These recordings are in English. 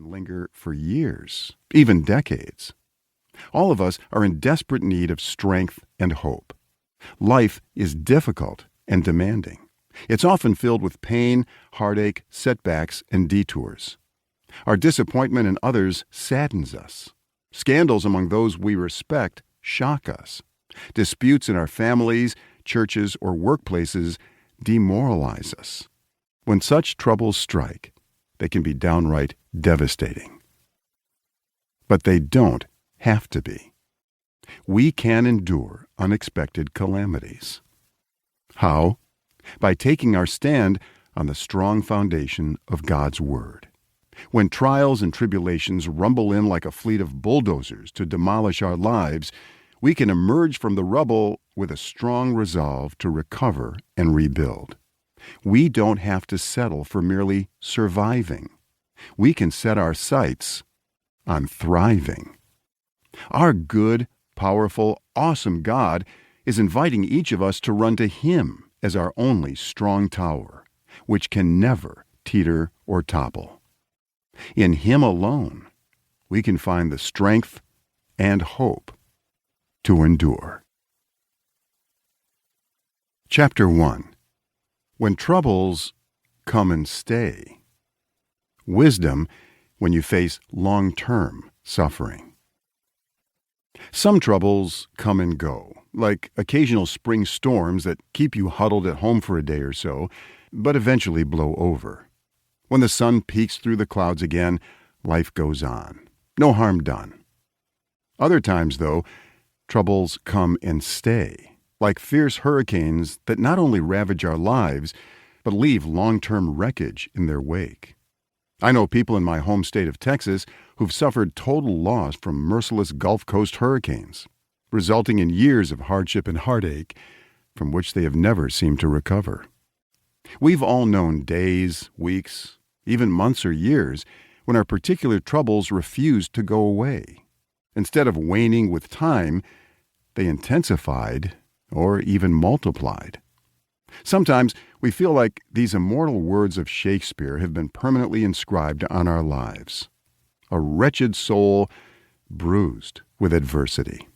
can linger for years, even decades. All of us are in desperate need of strength and hope. Life is difficult and demanding. It's often filled with pain, heartache, setbacks, and detours. Our disappointment in others saddens us. Scandals among those we respect shock us. Disputes in our families, churches, or workplaces demoralize us. When such troubles strike, they can be downright devastating. But they don't have to be. We can endure unexpected calamities. How? By taking our stand on the strong foundation of God's Word. When trials and tribulations rumble in like a fleet of bulldozers to demolish our lives, we can emerge from the rubble with a strong resolve to recover and rebuild. We don't have to settle for merely surviving. We can set our sights on thriving. Our good, powerful, awesome God is inviting each of us to run to Him as our only strong tower, which can never teeter or topple. In Him alone, we can find the strength and hope to endure. Chapter 1. When troubles come and stay. Wisdom when you face long-term suffering. Some troubles come and go, like occasional spring storms that keep you huddled at home for a day or so, but eventually blow over. When the sun peeks through the clouds again, life goes on. No harm done. Other times, though, troubles come and stay, like fierce hurricanes that not only ravage our lives, but leave long-term wreckage in their wake. I know people in my home state of Texas who've suffered total loss from merciless Gulf Coast hurricanes, resulting in years of hardship and heartache from which they have never seemed to recover. We've all known days, weeks, even months or years when our particular troubles refused to go away. Instead of waning with time, they intensified or even multiplied. Sometimes we feel like these immortal words of Shakespeare have been permanently inscribed on our lives. A wretched soul bruised with adversity.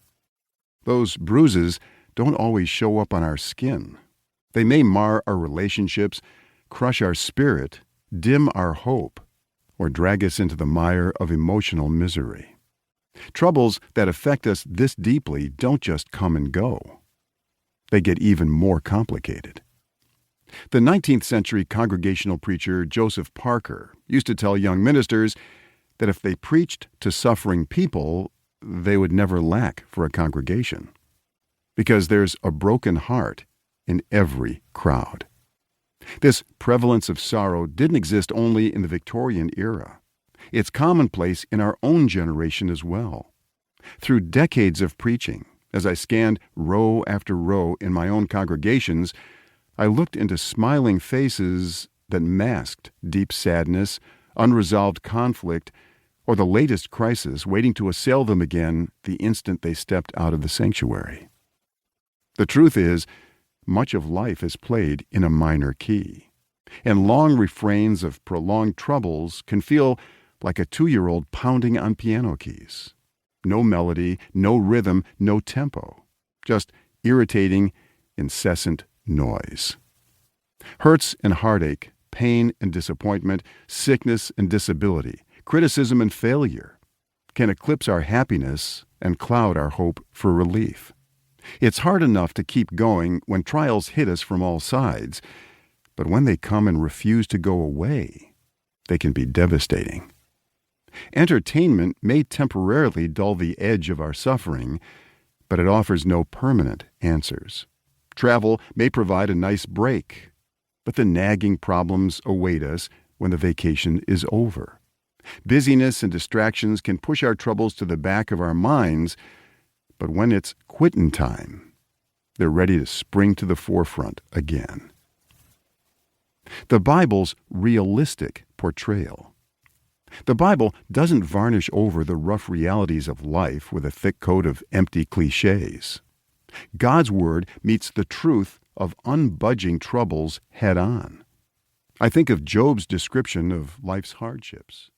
Those bruises don't always show up on our skin. They may mar our relationships, crush our spirit, dim our hope, or drag us into the mire of emotional misery. Troubles that affect us this deeply don't just come and go. They get even more complicated. The 19th century congregational preacher Joseph Parker used to tell young ministers that if they preached to suffering people, they would never lack for a congregation, because there's a broken heart in every crowd. This prevalence of sorrow didn't exist only in the Victorian era. It's commonplace in our own generation as well. Through decades of preaching, as I scanned row after row in my own congregations, I looked into smiling faces that masked deep sadness, unresolved conflict, or the latest crisis waiting to assail them again the instant they stepped out of the sanctuary. The truth is, much of life is played in a minor key, and long refrains of prolonged troubles can feel like a 2-year-old pounding on piano keys. No melody, no rhythm, no tempo, just irritating, incessant noise. Hurts and heartache, pain and disappointment, sickness and disability, criticism and failure can eclipse our happiness and cloud our hope for relief. It's hard enough to keep going when trials hit us from all sides, but when they come and refuse to go away, they can be devastating. Entertainment may temporarily dull the edge of our suffering, but it offers no permanent answers. Travel may provide a nice break, but the nagging problems await us when the vacation is over. Busyness and distractions can push our troubles to the back of our minds, but when it's quittin' time, they're ready to spring to the forefront again. The Bible's realistic portrayal. The Bible doesn't varnish over the rough realities of life with a thick coat of empty cliches. God's Word meets the truth of unbudging troubles head on. I think of Job's description of life's hardships.